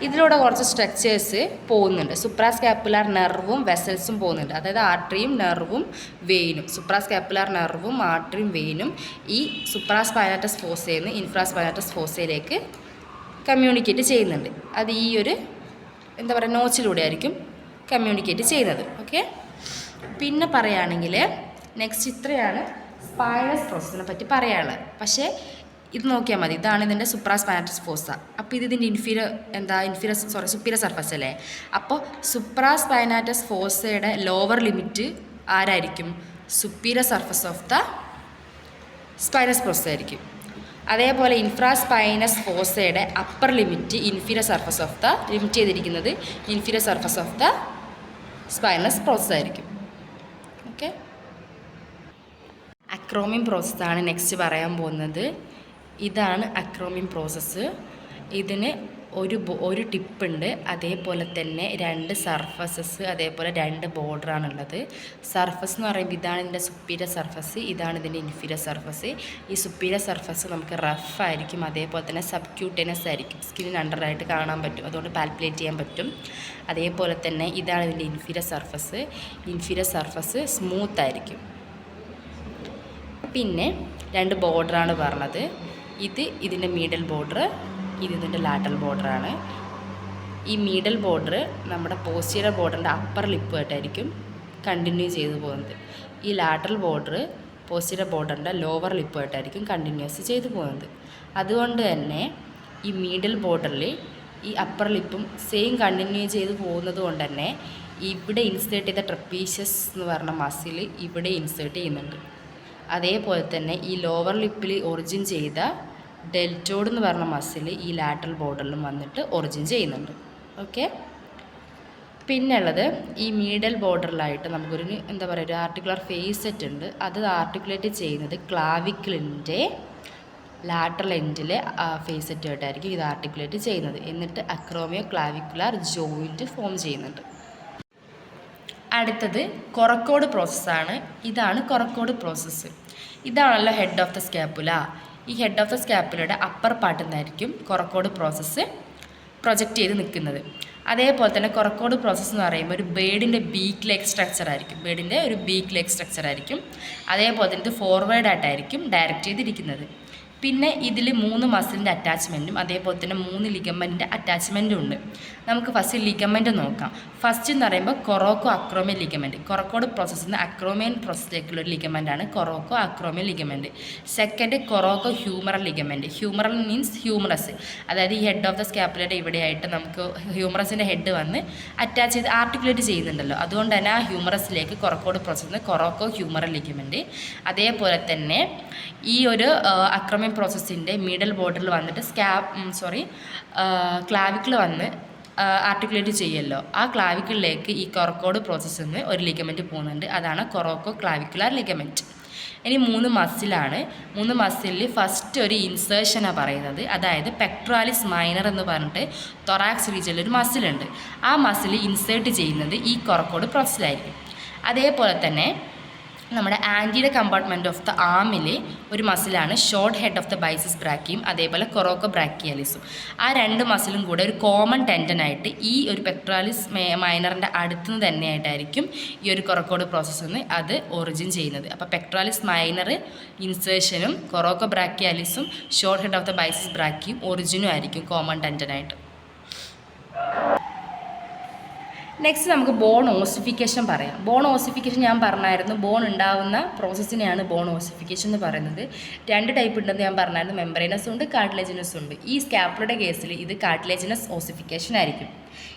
ഇതിലൂടെ കുറച്ച് സ്ട്രക്ചേഴ്സ് പോകുന്നുണ്ട്. സുപ്രാസ്കാപ്പുലാർ നെർവും വെസൽസും പോകുന്നുണ്ട്. അതായത് ആർട്ടറിയും നെർവും വെയിനും, സുപ്രാസ്കാപ്പുലാർ നെർവും ആർട്ടറിയും വെയിനും ഈ സുപ്രാസ്പൈനാറ്റസ് ഫോസയിൽ നിന്ന് ഇൻഫ്രാസ്പൈനാറ്റസ് ഫോസയിലേക്ക് കമ്മ്യൂണിക്കേറ്റ് ചെയ്യുന്നുണ്ട്. അത് ഈ ഒരു എന്താ പറയുക നോച്ചിലൂടെ ആയിരിക്കും കമ്മ്യൂണിക്കേറ്റ് ചെയ്യുന്നത്. ഓക്കെ, പിന്നെ പറയുകയാണെങ്കിൽ നെക്സ്റ്റ് ഇത്രയാണ് സ്പൈനസ് പ്രോസസ്സിനെ പറ്റി പറയാനുള്ളത്. പക്ഷേ ഇത് നോക്കിയാൽ മതി, ഇതാണ് ഇതിൻ്റെ സുപ്രാസ്പൈനാറ്റസ് ഫോസ. അപ്പോൾ ഇതിൻ്റെ സുപ്പീരിയർ സർഫസ് അല്ലേ. അപ്പോൾ സുപ്രാസ്പൈനാറ്റസ് ഫോസയുടെ ലോവർ ലിമിറ്റ് ആരായിരിക്കും? Superior surface of the spinous process ആയിരിക്കും. അതേപോലെ ഇൻഫ്രാസ്പൈനസ് ഫോസയുടെ upper limit inferior surface of the limit ചെയ്തിരിക്കുന്നത് inferior surface of the spinous process ആയിരിക്കും. ഓക്കെ, അക്രോമിയം പ്രോസസ്സാണ് നെക്സ്റ്റ് പറയാൻ പോകുന്നത്. ഇതാണ് അക്രോമിയം പ്രോസസ്സ്. ഇതിന് ഒരു ടിപ്പുണ്ട്, അതേപോലെ തന്നെ 2 സർഫസസ്, അതേപോലെ 2 ബോർഡറാണുള്ളത്. സർഫസ് എന്ന് പറയുമ്പോൾ ഇതാണ് ഇതിൻ്റെ സുപ്പീരിയർ സർഫസ്, ഇതാണ് ഇതിൻ്റെ ഇൻഫീരിയർ സർഫസ്. ഈ സുപ്പീരിയർ സർഫസ് നമുക്ക് റഫ് ആയിരിക്കും, അതേപോലെ തന്നെ സബ്ക്യൂട്ടേനസ് ആയിരിക്കും, സ്കിന്നിന് അണ്ടറായിട്ട് കാണാൻ പറ്റും, അതുകൊണ്ട് പാൽപ്പുലേറ്റ് ചെയ്യാൻ പറ്റും. അതേപോലെ തന്നെ ഇതാണ് ഇതിൻ്റെ ഇൻഫീരിയർ സർഫസ് സ്മൂത്ത് ആയിരിക്കും. പിന്നെ 2 ബോർഡറാണ് പറഞ്ഞത്. ഇതിൻ്റെ മീഡിയൽ ബോർഡർ, ഇതിൻ്റെ ലാറ്ററൽ ബോർഡറാണ്. ഈ മീഡിയൽ ബോർഡർ നമ്മുടെ പോസ്റ്റീരിയർ ബോർഡറിൻ്റെ അപ്പർ ലിപ്പുമായിട്ടായിരിക്കും കണ്ടിന്യൂ ചെയ്തു പോകുന്നത്. ഈ ലാറ്ററൽ ബോർഡർ പോസ്റ്റീരിയർ ബോർഡറിൻ്റെ ലോവർ ലിപ്പുമായിട്ടായിരിക്കും കണ്ടിന്യൂസ് ചെയ്തു പോകുന്നത്. അതുകൊണ്ട് തന്നെ ഈ മീഡിയൽ ബോർഡറിൽ ഈ അപ്പർ ലിപ്പും സെയിം കണ്ടിന്യൂ ചെയ്ത് പോകുന്നത് കൊണ്ട് തന്നെ ഇവിടെ ഇൻസേർട്ട് ചെയ്ത ട്രപ്പീഷ്യസ് എന്ന് പറഞ്ഞ മസിൽ ഇവിടെ ഇൻസേർട്ട് ചെയ്യുന്നുണ്ട്. അതേപോലെ തന്നെ ഈ ലോവർ ലിപ്പിൽ ഒറിജിൻ ചെയ്ത ഡെൽറ്റോഡ് എന്ന് പറഞ്ഞ മസിൽ ഈ ലാറ്ററൽ ബോർഡറിലും വന്നിട്ട് ഒറിജിൻ ചെയ്യുന്നുണ്ട്. ഓക്കെ, പിന്നുള്ളത് ഈ മീഡിയൽ ബോർഡറിലായിട്ട് നമുക്കൊരു എന്താ പറയുക ഒരു ആർട്ടിക്കുലർ ഫേസെറ്റ് ഉണ്ട്. അത് ആർട്ടിക്കുലേറ്റ് ചെയ്യുന്നത് ക്ലാവിക്കിളിൻ്റെ ലാറ്ററൽ എൻഡിലെ ഫേസെറ്റുമായിട്ടായിരിക്കും ഇത് ആർട്ടിക്കുലേറ്റ് ചെയ്യുന്നത്. എന്നിട്ട് അക്രോമിയോ ക്ലാവിക്കുലാർ ജോയിൻറ്റ് ഫോം ചെയ്യുന്നുണ്ട്. അടുത്തത് കൊറക്കോഡ് പ്രോസസ്സാണ്. ഇതാണ് കൊറക്കോഡ് പ്രോസസ്സ്. ഇതാണല്ലോ ഹെഡ് ഓഫ് ദ സ്കാപ്പുല. ഈ ഹെഡ് ഓഫ് ദ സ്കാപ്പുലയുടെ അപ്പർ പാർട്ടിൽ നിന്നായിരിക്കും കൊറക്കോഡ് പ്രോസസ്സ് പ്രൊജക്റ്റ് ചെയ്ത് നിൽക്കുന്നത്. അതേപോലെ തന്നെ കൊറക്കോഡ് പ്രോസസ്സ് എന്ന് പറയുമ്പോൾ ഒരു ബേഡിൻ്റെ ബീക്ക് ലേക്ക് സ്ട്രക്ചർ ആയിരിക്കും. അതേപോലെ തന്നെ ഇത് ഫോർവേഡായിട്ടായിരിക്കും ഡയറക്റ്റ് ചെയ്തിരിക്കുന്നത്. പിന്നെ ഇതിൽ 3 മസിലിൻ്റെ അറ്റാച്ച്മെൻറ്റും അതേപോലെ തന്നെ 3 ലിഗമെൻറ്റിൻ്റെ അറ്റാച്ച്മെൻറ്റും ഉണ്ട്. നമുക്ക് ഫസ്റ്റ് ലിഗമെൻറ്റ് നോക്കാം. ഫസ്റ്റ് എന്ന് പറയുമ്പോൾ കൊറോക്കോ അക്രോമിയൻ ലിഗമെൻറ്റ്. കൊറക്കോഡ് പ്രോസസ്സിൽ നിന്ന് അക്രോമിയൻ പ്രോസസ്സിലേക്കുള്ള ഒരു ലിഗമെൻറ്റാണ് coracoacromial ligament. Second coracohumeral ligament. Humeral means humerus, അതായത് ഈ ഹെഡ് ഓഫ് ദ സ്കാപ്പുലയുടെ ഇവിടെയായിട്ട് നമുക്ക് ഹ്യൂമറസിൻ്റെ ഹെഡ് വന്ന് അറ്റാച്ച് ചെയ്ത് ആർട്ടിക്കുലേറ്റ് ചെയ്യുന്നുണ്ടല്ലോ. അതുകൊണ്ട് തന്നെ ആ ഹ്യൂമറസിലേക്ക് കൊറക്കോഡ് പ്രോസസ്സിൽ നിന്ന് കൊറോക്കോ ഹ്യൂമറൽ ലിഗമെൻറ്റ്. അതേപോലെ തന്നെ ഈ ഒരു അക്രോമിയൻ പ്രോസസ്സിൻ്റെ മിഡിൽ ബോർഡറിൽ വന്നിട്ട് ക്ലാവിക്കിൾ വന്ന് ആർട്ടിക്കുലേറ്റ് ചെയ്യുമല്ലോ. ആ ക്ലാവിക്കിളിലേക്ക് ഈ കൊറക്കോഡ് പ്രോസസ്സിൽ നിന്ന് ഒരു ലിഗമെൻറ്റ് പോകുന്നുണ്ട്. അതാണ് കൊറോക്കോ ക്ലാവിക്കുലാർ ലിഗമെൻറ്റ്. ഇനി 3 മസിലാണ്. 3 മസിലിൽ ഫസ്റ്റ് ഒരു ഇൻസേർഷനാണ് പറയുന്നത്. അതായത് പെക്ട്രാലിസ് മൈനർ എന്ന് പറഞ്ഞിട്ട് തൊറാക്സ് റീജിയനിലൊരു മസിലുണ്ട്. ആ മസിൽ ഇൻസേർട്ട് ചെയ്യുന്നത് ഈ കൊറക്കോഡ് പ്രോസസ്സിലായിരിക്കും. അതേപോലെ തന്നെ നമ്മുടെ ആൻറ്റീരിയർ കമ്പാർട്ട്മെൻറ്റ് ഓഫ് ദ ആമിൽ ഒരു മസിലാണ് short head of the biceps ബ്രാക്കിയും അതേപോലെ കൊറോക്കോ ബ്രാക്കിയാലിസും. ആ 2 മസിലും കൂടെ ഒരു കോമൺ ടെൻഡനായിട്ട് ഈ ഒരു പെക്ട്രാലിസ് മൈനറിൻ്റെ അടുത്തുനിന്ന് തന്നെയായിട്ടായിരിക്കും ഈ ഒരു കൊറക്കോഡ് പ്രോസസ്സിൽ അത് ഒറിജിൻ ചെയ്യുന്നത്. അപ്പോൾ പെക്ട്രാലിസ് മൈനർ ഇൻസേർഷനും കൊറോക്കോ ബ്രാക്കിയാലിസും short head of the biceps ബ്രാക്കിയും ഒറിജിനും ആയിരിക്കും കോമൺ ടെൻഡനായിട്ട്. നെക്സ്റ്റ് നമുക്ക് ബോൺ ഓസിഫിക്കേഷൻ പറയാം. ബോൺ ഓസിഫിക്കേഷൻ ഞാൻ പറഞ്ഞായിരുന്നു, ബോൺ ഉണ്ടാവുന്ന പ്രോസസ്സിനെയാണ് ബോൺ ഓസിഫിക്കേഷൻ എന്ന് പറയുന്നത്. 2 ടൈപ്പ് ഉണ്ടെന്ന് ഞാൻ പറഞ്ഞായിരുന്നു, മെംബ്രേനസും ഉണ്ട്, കാർട്ടിലേജിനസും ഉണ്ട്. ഈ സ്കാപ്പുലയുടെ കേസിൽ ഇത് കാർട്ടിലേജിനസ് ഓസിഫിക്കേഷൻ ആയിരിക്കും.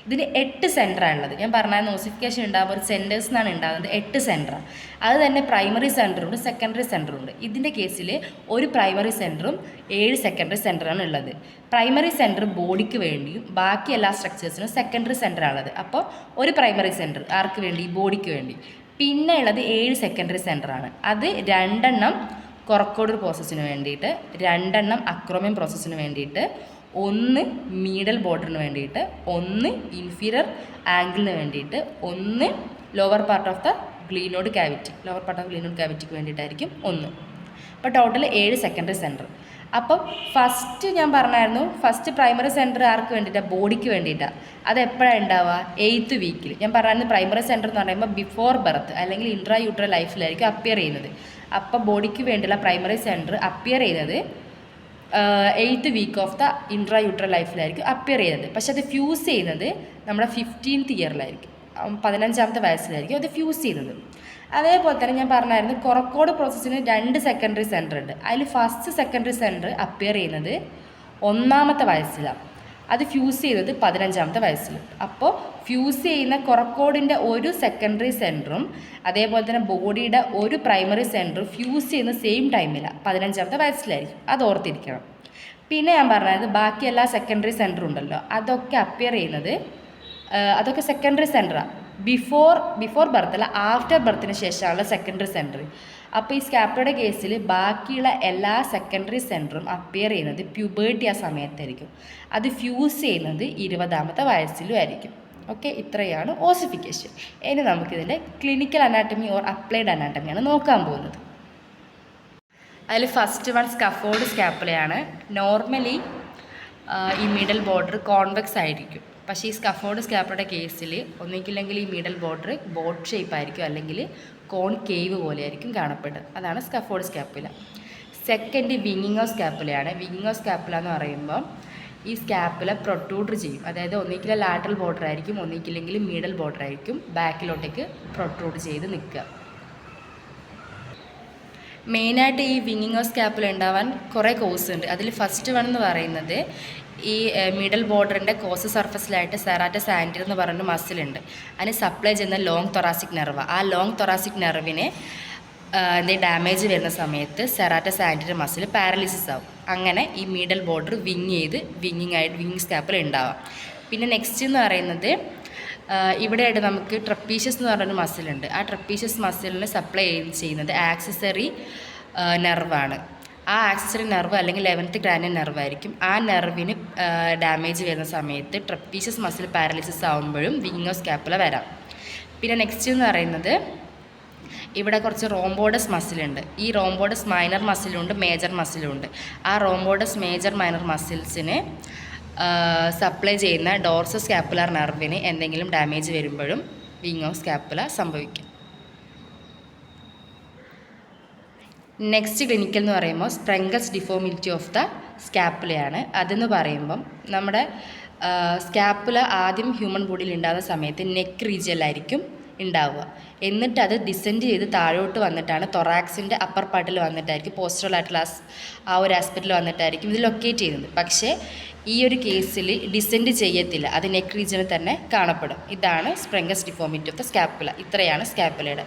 ഇതിന് 8 സെൻറ്ററാണ് ഉള്ളത്. ഞാൻ പറഞ്ഞായിരുന്നു ഓസിഫിക്കേഷൻ ഉണ്ടാകുമ്പോൾ ഒരു സെൻറ്റേഴ്സ് എന്നാണ് ഉണ്ടാകുന്നത്, 8 സെൻറ്ററാണ്. അത് തന്നെ പ്രൈമറി സെൻറ്ററുണ്ട്, സെക്കൻഡറി സെൻറ്ററുണ്ട്. ഇതിൻ്റെ കേസിൽ ഒരു പ്രൈമറി സെൻറ്ററും 7 സെക്കൻഡറി സെൻറ്ററാണ് ഉള്ളത്. പ്രൈമറി സെൻറ്റർ ബോഡിക്ക് വേണ്ടിയും ബാക്കി എല്ലാ സ്ട്രക്ചേഴ്സിനും സെക്കൻഡറി സെൻറ്ററാണുള്ളത്. അപ്പോൾ ഒരു പ്രൈമറി സെൻറ്റർ ആർക്ക് വേണ്ടി? ബോഡിക്ക് വേണ്ടി. പിന്നെ ഉള്ളത് 7 സെക്കൻഡറി സെൻറ്ററാണ്. അത് 2 എണ്ണം കൊറക്കോഡർ പ്രോസസ്സിന് വേണ്ടിയിട്ട്, 2 എണ്ണം അക്രോമിയം പ്രോസസ്സിന് വേണ്ടിയിട്ട്, 1 മീഡൽ ബോർഡറിന് വേണ്ടിയിട്ട്, 1 ഇൻഫീരിയർ ആംഗിളിന് വേണ്ടിയിട്ട്, 1 lower part of the glenoid cavity, lower part of glenoid ക്യാവിറ്റിക്ക് വേണ്ടിയിട്ടായിരിക്കും 1. അപ്പോൾ ടോട്ടൽ 7 സെക്കൻഡറി സെൻറ്റർ. അപ്പം ഫസ്റ്റ് ഞാൻ പറഞ്ഞായിരുന്നു, ഫസ്റ്റ് പ്രൈമറി സെൻറ്റർ ആർക്ക് വേണ്ടിയിട്ടാണ്? ബോഡിക്ക് വേണ്ടിയിട്ടാണ്. അത് എപ്പോഴാണ് ഉണ്ടാവുക? 8th വീക്കിൽ. ഞാൻ പറഞ്ഞായിരുന്നു പ്രൈമറി സെൻറ്റർ എന്ന് പറയുമ്പോൾ ബിഫോർ ബർത്ത് അല്ലെങ്കിൽ ഇൻട്രാ യൂട്രൽ ലൈഫിലായിരിക്കും അപ്പിയർ ചെയ്യുന്നത്. അപ്പോൾ ബോഡിക്ക് വേണ്ടിയുള്ള പ്രൈമറി സെൻറ്റർ അപ്പിയർ ചെയ്യുന്നത് 8th week of the intrauterine ലൈഫിലായിരിക്കും അപ്പിയർ ചെയ്യുന്നത്. പക്ഷെ അത് ഫ്യൂസ് ചെയ്യുന്നത് നമ്മുടെ 15th ഇയറിലായിരിക്കും, 15ാമത്തെ വയസ്സിലായിരിക്കും അത് ഫ്യൂസ് ചെയ്യുന്നത്. അതേപോലെ തന്നെ ഞാൻ പറഞ്ഞായിരുന്നു കൊറക്കോഡ് പ്രോസസ്സിന് 2 സെക്കൻഡറി സെൻറ്റർ ഉണ്ട്. അതിൽ ഫസ്റ്റ് സെക്കൻഡറി സെൻറ്റർ അപ്പിയർ ചെയ്യുന്നത് 1ാമത്തെ വയസ്സിലാണ്, അത് ഫ്യൂസ് ചെയ്യുന്നത് 15ാമത്തെ വയസ്സിൽ. അപ്പോൾ ഫ്യൂസ് ചെയ്യുന്ന കൊറക്കോഡിൻ്റെ ഒരു സെക്കൻഡറി സെൻറ്ററും അതേപോലെ തന്നെ ബോഡിയുടെ ഒരു പ്രൈമറി സെൻറ്ററും ഫ്യൂസ് ചെയ്യുന്ന സെയിം ടൈമിലാണ്, 15ാമത്തെ വയസ്സിലായിരിക്കും. അത് ഓർത്തിരിക്കണം. പിന്നെ ഞാൻ പറഞ്ഞത് ബാക്കി എല്ലാ സെക്കൻഡറി സെൻറ്ററും ഉണ്ടല്ലോ, അതൊക്കെ അപ്പിയർ ചെയ്യുന്നത്, അതൊക്കെ സെക്കൻഡറി സെൻറ്ററാണ്. ബിഫോർ ബർത്ത് അല്ല, ആഫ്റ്റർ ബർത്തിന് ശേഷമുള്ള സെക്കൻഡറി സെൻറ്റർ. അപ്പോൾ ഈ സ്കാപ്പുലയുടെ കേസിൽ ബാക്കിയുള്ള എല്ലാ സെക്കൻഡറി സെൻറ്ററും അപ്പിയർ ചെയ്യുന്നത് പ്യൂബേർട്ടി ആ സമയത്തായിരിക്കും. അത് ഫ്യൂസ് ചെയ്യുന്നത് 20ാമത്തെ വയസ്സിലും ആയിരിക്കും. ഓക്കെ, ഇത്രയാണ് ഓസിഫിക്കേഷൻ. ഇനി നമുക്കിതിൻ്റെ ക്ലിനിക്കൽ അനാട്ടമി ഓർ അപ്ലൈഡ് അനാട്ടമിയാണ് നോക്കാൻ പോകുന്നത്. അതിൽ ഫസ്റ്റ് വൺ സ്കഫോൾഡ് സ്കാപ്പുലയാണ്. നോർമലി ഈ മിഡൽ ബോർഡർ കോൺവെക്സ് ആയിരിക്കും. പക്ഷേ ഈ സ്കഫോൾഡ് സ്കാപ്പുലയുടെ കേസിൽ ഒന്നിക്കില്ലെങ്കിൽ ഈ മിഡൽ ബോർഡർ ബോട്ട് ഷേപ്പ് ആയിരിക്കും, അല്ലെങ്കിൽ കോൺ കേവ് പോലെ ആയിരിക്കും കാണപ്പെടുന്നത്. അതാണ് സ്കഫോൾഡ് സ്കാപ്പുല. സെക്കൻഡ് വിങ്ങിങ് ഓഫ് സ്കാപ്പുലയാണ്. വിങ്ങിങ് ഓഫ് സ്കാപ്പുല എന്ന് പറയുമ്പോൾ ഈ സ്കാപ്പുല പ്രൊട്രൂഡ് ചെയ്യും. അതായത് ഒന്നിക്കിലെ ലാറ്ററൽ ബോർഡർ ആയിരിക്കും, ഒന്നിക്കില്ലെങ്കിൽ മിഡൽ ബോർഡർ ആയിരിക്കും ബാക്കിലോട്ടേക്ക് പ്രൊട്രൂഡ് ചെയ്ത് നിൽക്കുക. മെയിനായിട്ട് ഈ വിങ്ങിങ് ഓഫ് സ്കാപ്പുല ഉണ്ടാവാൻ കുറേ കോസ് ഉണ്ട്. അതിൽ ഫസ്റ്റ് വൺ എന്ന് പറയുന്നത് ഈ മിഡൽ ബോർഡറിൻ്റെ കോസ് സർഫസിലായിട്ട് സെറാറ്റസ് ആൻറ്റീരിയർ എന്ന് പറയുന്ന മസിലുണ്ട്. അതിന് സപ്ലൈ ചെയ്യുന്ന ലോങ് തൊറാസിക് നെർവ്. ആ ലോങ് തൊറാസിക് നെർവിന് എന്തെങ്കിലും ഡാമേജ് വരുന്ന സമയത്ത് സെറാറ്റസ് ആൻറ്റീരിയർ മസിൽ പാരലിസിസ് ആവും. അങ്ങനെ ഈ മിഡൽ ബോർഡർ വിങ്ങിങ് സ്കാപ്പുല ഉണ്ടാവാം. പിന്നെ നെക്സ്റ്റ് എന്ന് പറയുന്നത് ഇവിടെയായിട്ട് നമുക്ക് ട്രപ്പീഷ്യസ് എന്ന് പറഞ്ഞൊരു മസിലുണ്ട്. ആ ട്രപ്പീഷ്യസ് മസിലിന് സപ്ലൈ ചെയ്യുന്നത് ആക്സസറി നെർവാണ്. ആ ആക്സസറി നെർവ് അല്ലെങ്കിൽ 11th ക്രാനിയൽ നെർവ് ആയിരിക്കും. ആ നെർവിന് ഡാമേജ് വരുന്ന സമയത്ത് ട്രപ്പീഷ്യസ് മസിൽ പാരലിസിസ് ആകുമ്പോഴും വിങ്ങിങ് ഓഫ് സ്കാപ്പുല വരാം. പിന്നെ നെക്സ്റ്റ് എന്ന് പറയുന്നത് ഇവിടെ കുറച്ച് റോംബോഡസ് മസിലുണ്ട്. ഈ റോംബോഡസ് മൈനർ മസിലുണ്ട്, മേജർ മസിലുണ്ട്. ആ റോംബോഡസ് മേജർ മൈനർ മസിൽസിന് സപ്ലൈ ചെയ്യുന്ന ഡോർസസ് സ്കാപ്പുലാർ നെർവിന് എന്തെങ്കിലും ഡാമേജ് വരുമ്പോഴും വിങ്ങിങ് ഓഫ് സ്കാപ്പുല സംഭവിക്കും. നെക്സ്റ്റ് ക്ലിനിക്കൽ എന്ന് പറയുമ്പോൾ സ്പ്രെങ്കസ് ഡിഫോമിലിറ്റി ഓഫ് ദ സ്കാപ്പുലയാണ്. അതെന്ന് പറയുമ്പം നമ്മുടെ സ്കാപ്പുല ആദ്യം ഹ്യൂമൻ ബോഡിയിൽ ഉണ്ടാകുന്ന സമയത്ത് നെക്ക് റീജിയനിലായിരിക്കും ഉണ്ടാവുക. എന്നിട്ട് അത് ഡിസെൻഡ് ചെയ്ത് താഴോട്ട് വന്നിട്ടാണ് തൊറാക്സിൻ്റെ അപ്പർ പാർട്ടിൽ വന്നിട്ടായിരിക്കും, പോസ്റ്ററലായിട്ടുള്ള ആ ഒരു ആസ്പെക്റ്റിൽ വന്നിട്ടായിരിക്കും ഇത് ലൊക്കേറ്റ് ചെയ്യുന്നത്. പക്ഷേ ഈ ഒരു കേസിൽ ഡിസെൻഡ് ചെയ്യത്തില്ല, അത് നെക്ക് റീജിയനിൽ തന്നെ കാണപ്പെടും. ഇതാണ് സ്പ്രെങ്കസ് ഡിഫോമിറ്റി ഓഫ് ദ സ്കാപ്പുല. ഇത്രയാണ് സ്കാപ്പുലയുടെ.